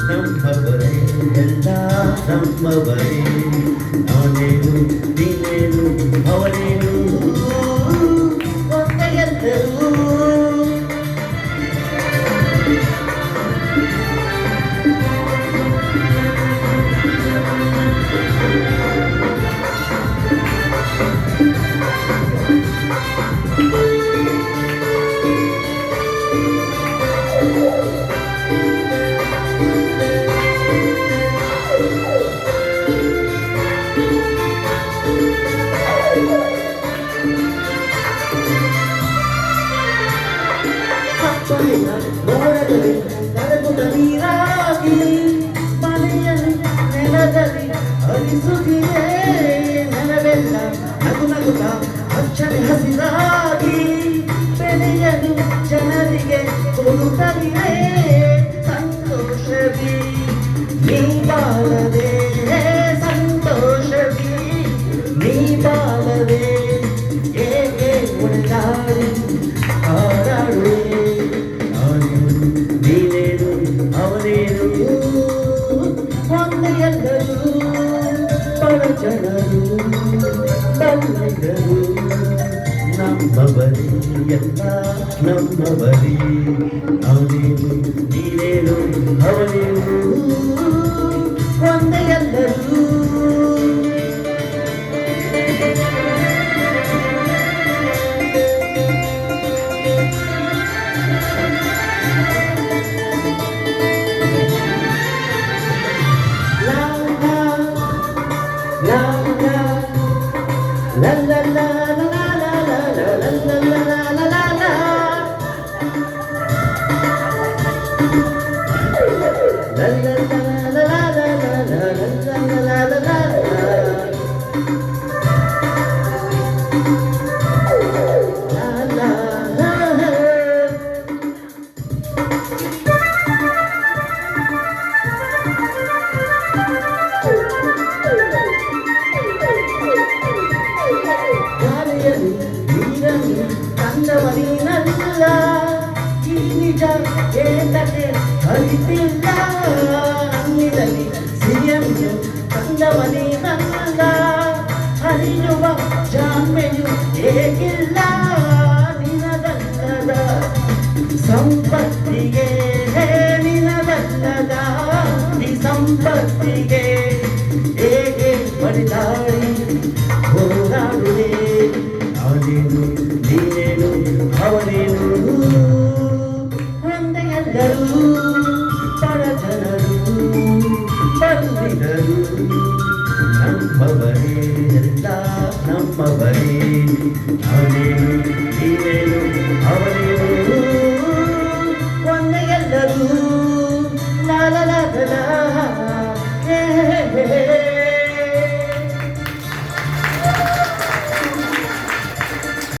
ನಮ್ಮವರೇ ಎಲ್ಲ ನಮ್ಮವರೇ ನಾನೇನು ನೀನೇನು ಅವನೇನು ಒಂದೆಲ್ಲರೂ ಮೋಡದಲ್ಲಿ ನರಗುತ್ತ ನೀರಾಗಿ ಮನೆಯಲ್ಲಿ ನೆಲದಲ್ಲಿ ಹರಿಸುತ್ತಿದೆ ನೆಲವೆಲ್ಲ ನಗು ನಗುತ್ತ ಅಚ್ಚನೆ ಹಸಿರಾಗಿ ಬೆಳೆಯಲು ಜನರಿಗೆ ಕೊಡುತ್ತಲಿದೆ ಸಂತೋಷವಿ ನೀ ಬಾಳದೆ ಸಂತೋಷವಿ ನೀ ಬಾಳದೆ ಏಕೆ ಉಳಿದಾಡಿ ಹಾರಾಡುವೆ ಒಂದೆಲ್ಲರೂ ಪರಜನರು ಬಲ್ಲಿದರು ನಮ್ಮವರೇ ಎಲ್ಲ ನಮ್ಮವರೇ ಅವನೇನು ನೀನೇನು ಅವನೇನು ಒಂದೆಲ್ಲರೂ La la la la la la la la la la la la la. La la la la la la la la la la la. ಕಂದವನಿನಲ್ಲ ಈ ನಿಜ ಏತಕ್ಕೆ ಅರಿತಿಲ್ಲ ನನ್ನಿದಲ್ಲಿ ಸಿರಿಯಂಜ ಕಂದವನಿನಲ್ಲ ಹರಿಯುವ ಜಾಮೆಯು ಏಕಿಲ್ಲ ನಿನದಲ್ಲದ ಸಂಪತ್ತಿಗೆ ನಿನದಲ್ಲದ ಈ ಸಂಪತ್ತಿಗೆ ಹೇಗೆ ಬಡಿದಾಡಿ ಹೋರಾಡುವೆ ಅವನೇನು ನೀನೇನು ಅವನೇನು ಒಂದೆಲ್ಲರೂ ಪರಜನರು ಬಂದಿದರು ನಮ್ಮವರೇ ಎಲ್ಲ ನಮ್ಮವರೇ